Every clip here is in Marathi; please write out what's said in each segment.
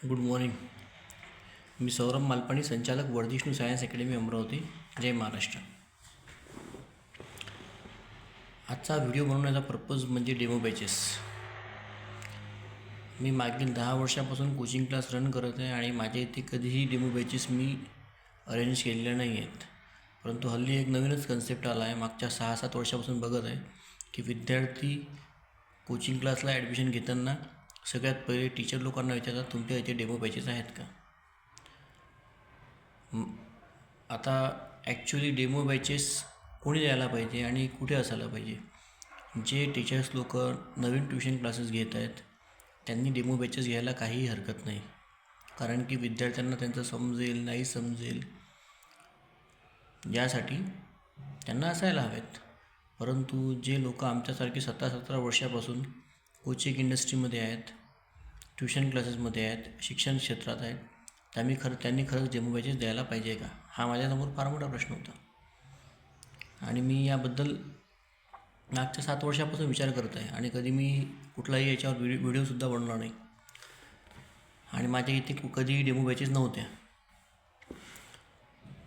Good morning. मी सौरभ मालपाणी, संचालक वर्धिष्णू सायन्स अकॅडमी अमरावती. जय महाराष्ट्र. आजचा व्हिडिओ बनवण्याचा पर्पज म्हणजे डेमो बॅचेस. मी मागील 10 वर्षापासून कोचिंग क्लास रन करत आहे आणि माझ्या इथे कधीही डेमो बॅचेस मी अरेंज केलेल्या नाही आहेत. परंतु हल्ली एक नवीनच कन्सेप्ट आला आहे. मागच्या 6-7 वर्षापासून बघत आहे की विद्यार्थी कोचिंग क्लासला ॲडमिशन घेताना सगळ्यात पहिले टीचर लोकांना विचारतात, तुमच्या इथे डेमो बॅचेस आहेत का. आता ॲक्च्युली डेमो बॅचेस कोणी द्यायला पाहिजे आणि कुठे असायला पाहिजे. जे टीचर्स लोक नवीन ट्युशन क्लासेस घेत आहेत त्यांनी डेमो बॅचेस घ्यायला काहीही हरकत नाही, कारण की विद्यार्थ्यांना त्यांचं समजेल नाही समजेल यासाठी त्यांना असायला हवेत. परंतु जे लोक आमच्यासारखे 17 वर्षापासून कोचिंग इंडस्ट्रीमध्ये आहेत, ट्युशन क्लासेसमध्ये आहेत, शिक्षण क्षेत्रात आहेत, त्यांनी खरंच डेमो बॅचेस द्यायला पाहिजे का, हा माझ्यासमोर फार मोठा प्रश्न होता. आणि मी याबद्दल मागच्या 7 वर्षापासून विचार करत आहे आणि कधी मी कुठलाही याच्यावर व्हिडिओसुद्धा बनवला नाही आणि माझ्या इथे कधीही डेमो बॅचेस नव्हत्या.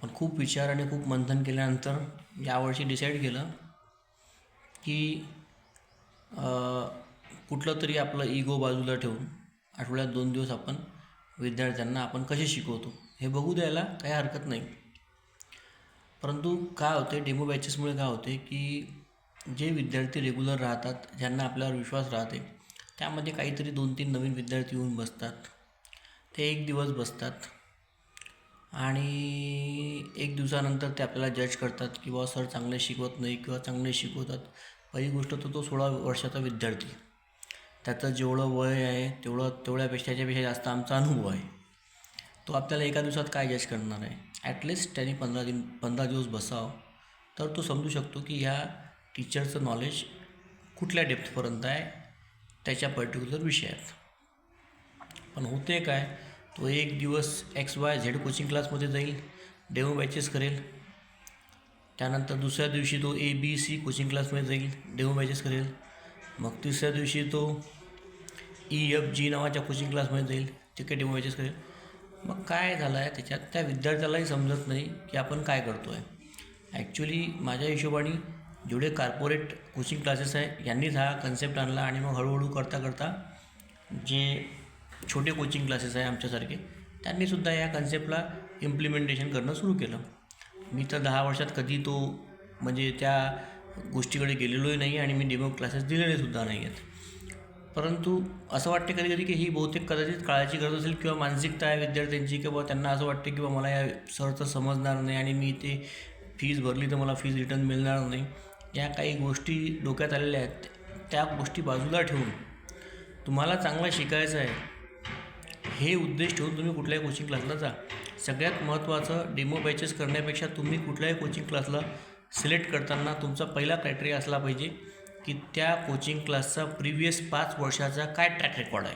पण खूप विचार आणि खूप मंथन केल्यानंतर यावर्षी डिसाईड केलं की कुठलं तरी आपलं इगो बाजूला ठेवून आठवड्यात 2 दिवस आपण विद्यार्थ्यांना कसे शिकवतो हे बघू द्यायला काही हरकत नाही. परंतु काय होते, डेमो बॅचेसमुळे काय होते की जे विद्यार्थी रेग्युलर राहतात, ज्यांना आपल्यावर विश्वास राहते, त्यामध्ये काहीतरी 2-3 नवीन विद्यार्थी येऊन बसतात. ते एक दिवस बसतात आणि एक दिवसानंतर ते आपल्याला जज करतात की बा सर चांगले शिकवत नाही किंवा चांगले शिकवतात. पहिली गोष्ट तो 16 वर्षाचा विद्यार्थी, त्याचं जेवढं वय आहे त्याच्यापेक्षा जास्त आमचा अनुभव आहे. तो आपल्याला एका दिवसात काय जज करणार आहे. ॲटलिस्ट त्याने 15 दिवस बसावं तर तो समजू शकतो की ह्या टीचरचं नॉलेज कुठल्या डेप्थपर्यंत आहे त्याच्या पर्टिक्युलर विषयात. पण होते काय, तो एक दिवस XYZ कोचिंग क्लासमध्ये जाईल, डेमो बॅचेस करेल. त्यानंतर दुसऱ्या दिवशी तो ABC कोचिंग क्लासमध्ये जाईल, डेमो बॅचेस करेल. मग तिसऱ्या दिवशी तो EFG नावाच्या कोचिंग क्लासमध्ये जाईल, तिकडे डेमो बॅचेस करेल. मग काय झालं आहे त्याच्यात, त्या विद्यार्थ्यालाही समजत नाही की आपण काय करतो आहे. ॲक्च्युली माझ्या हिशोबाने जेवढे कॉर्पोरेट कोचिंग क्लासेस आहे यांनीच हा कन्सेप्ट आणला आणि मग हळूहळू करता जे छोटे कोचिंग क्लासेस आहे आमच्यासारखे, त्यांनीसुद्धा या कन्सेप्टला इम्प्लिमेंटेशन करणं सुरू केलं. मी तर 10 वर्षात कधी त्या गोष्टीकडे गेलेलोही नाही आणि मी डेमो क्लासेस दिलेलेसुद्धा नाही आहेत. परंतु असं वाटते कधी की ही बहुतेक कदाचित काळाची गरज असेल किंवा मानसिकता आहे विद्यार्थ्यांची, किंवा त्यांना असं वाटते की मला या सरचं समजणार नाही आणि मी ते फीज भरली तर मला फीज रिटर्न मिळणार नाही. या काही गोष्टी डोक्यात आलेल्या आहेत. त्या गोष्टी बाजूला ठेवून तुम्हाला चांगलं शिकायचं आहे हे उद्देश ठेवून तुम्ही कुठल्याही कोचिंग क्लासला जा. सगळ्यात महत्त्वाचं, डेमो बॅचेस करण्यापेक्षा तुम्ही कुठल्याही कोचिंग क्लासला सिलेक्ट करताना तुमचा पहिला क्रायटेरिया असला पाहिजे की त्या कोचिंग क्लासचा प्रिव्हियस 5 वर्षाचा काय ट्रॅक रेकॉर्ड आहे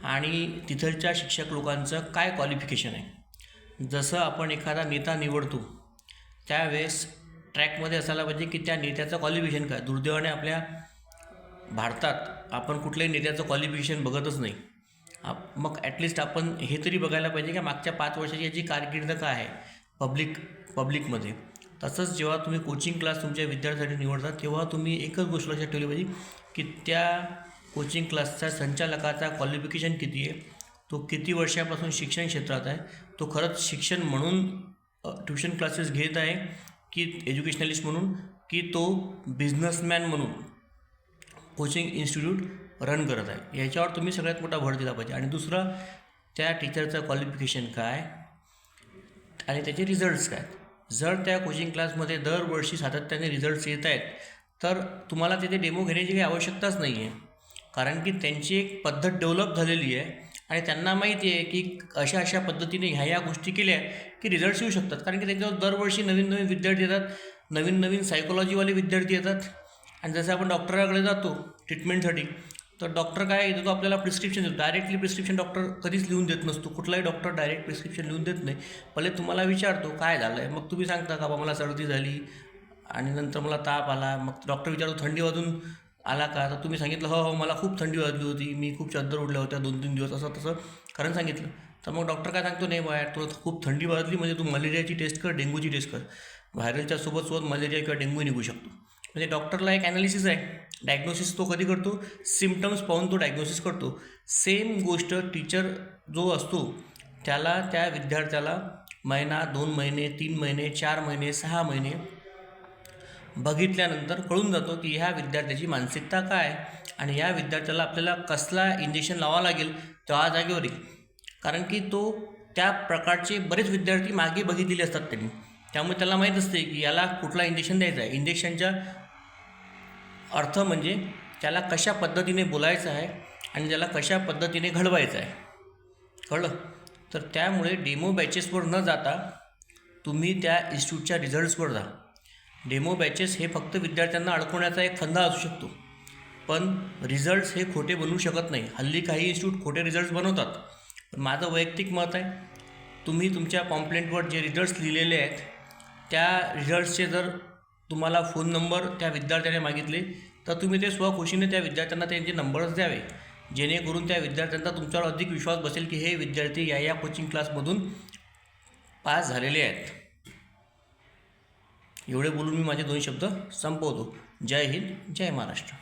आणि तिथलच्या शिक्षक लोकांचं काय क्वालिफिकेशन आहे. जसं आपण एखादा नेता निवडतो त्यावेळेस ट्रॅकमध्ये असायला पाहिजे की त्या नेत्याचं क्वालिफिकेशन काय. दुर्दैवाने आपल्या भारतात आपण कुठल्याही नेत्याचं क्वालिफिकेशन बघतच नाही. मग ॲटलिस्ट आपण हे तरी बघायला पाहिजे की मागच्या 5 वर्षाची याची कारकीर्द काय आहे पब्लिकमध्ये. तसंच जेव्हा तुम्ही कोचिंग क्लास तुमच्या विद्यार्थ्यांसाठी निवडता तेव्हा तुम्ही एकच गोष्ट लक्षात ठेवली पाहिजे की त्या कोचिंग क्लासच्या संचालकाचा क्वालिफिकेशन किती आहे, तो किती वर्षापासून शिक्षण क्षेत्रात आहे, तो खरंच शिक्षण म्हणून ट्युशन क्लासेस घेत आहे की एज्युकेशनलिस्ट म्हणून, की तो बिझनेसमॅन म्हणून कोचिंग इन्स्टिट्यूट रन करत आहे. याच्यावर तुम्ही सगळ्यात मोठा भर दिला पाहिजे. आणि दुसरं, त्या टीचरचं क्वालिफिकेशन काय आणि त्याचे रिझल्ट्स काय. जर त्या कोचिंग क्लासमध्ये दरवर्षी सातत्याने रिझल्ट्स येत आहेत तर तुम्हाला तिथे डेमो घेण्याची काही आवश्यकताच नाही आहे, कारण की त्यांची एक पद्धत डेव्हलप झालेली आहे आणि त्यांना माहिती आहे की अशा पद्धतीने ह्या गोष्टी केल्या की रिझल्ट्स येऊ शकतात. कारण की त्याच्यावर दरवर्षी नवीन विद्यार्थी येतात, नवीन सायकोलॉजीवाले विद्यार्थी येतात. आणि जसं आपण डॉक्टराकडे जातो ट्रीटमेंटसाठी, तर डॉक्टर काय देतो आपल्याला, प्रिस्क्रिप्शन देतो. डायरेक्टली प्रिस्क्रिप्शन डॉक्टर कधीच लिहून देत नसतो. कुठलाही डॉक्टर डायरेक्ट प्रिस्क्रिप्शन लिहून देत नाही. पहिले तुम्हाला विचारतो काय झालं आहे, मग तुम्ही सांगता का बा मला सर्दी झाली आणि नंतर मला ताप आला. मग डॉक्टर विचारतो थंडी वाजून आला का? तर तुम्ही सांगितलं हो हो मला खूप थंडी वाजली होती, मी खूप चादर उडल्या होत्या 2-3 दिवस, असं तसं कारण सांगितलं. तर मग डॉक्टर काय सांगतो, नाही बाहेर तुला खूप थंडी वाजली म्हणजे तू मलेरियाची टेस्ट कर, डेंग्यूची टेस्ट कर. व्हायरलच्या सोबत मलेरिया किंवा डेंग्यू निघू शकतो. म्हणजे डॉक्टरला एक ॲनालिसिस आहे. डायग्नोसिस तो कधी करतो? सिम्पटम्स पाहून तो डायग्नोसिस करतो. सेम गोष्ट टीचर जो असतो त्याला त्या विद्यार्थ्याला महिना, 2 महिने, 3 महिने, 4 महिने, 6 महिने बघितल्यानंतर कळून जातो की ह्या विद्यार्थ्याची मानसिकता काय आणि ह्या विद्यार्थ्याला आपल्याला कसला इंजेक्शन लावावं लागेल त्या जागेवर येईल. कारण की तो त्या प्रकारचे बरेच विद्यार्थी मागे बघितलेले असतात त्यांनी, त्यामुळे त्याला माहीत असते की याला कुठला इंजेक्शन द्यायचा आहे. इंजेक्शनच्या अर्थ म्हणजे त्याला कशा पद्धतीने बोलायचं आहे आणि त्याला कशा पद्धतीने घडवायचं आहे. कळलं? तर त्यामुळे डेमो बॅचेसवर न जाता तुम्ही त्या इन्स्टिट्यूटच्या रिझल्ट्सवर जा. डेमो बॅचेस हे फक्त विद्यार्थ्यांना अडकवण्याचा एक फंदा असू शकतो, पण रिझल्ट्स हे खोटे बनवू शकत नाही. हल्ली काही इन्स्टिट्यूट खोटे रिझल्ट्स बनवतात, पण माझं वैयक्तिक मत आहे, तुम्ही तुमच्या पॉम्पलेटवर जे रिझल्ट्स लिहिलेले आहेत त्या रिझल्ट्सचे जर तुम्हाला फोन नंबर त्या विद्यार्थ्याने मागितले तर तुम्ही ते स्वखुशीने त्या विद्यार्थ्यांना त्यांचे नंबरच द्यावे, जेणेकरून त्या विद्यार्थ्यांचा तुमच्यावर अधिक विश्वास बसेल की हे विद्यार्थी या कोचिंग क्लासमधून पास झालेले आहेत. एवढे बोलून मी माझे 2 शब्द संपवतो. जय हिंद, जय महाराष्ट्र.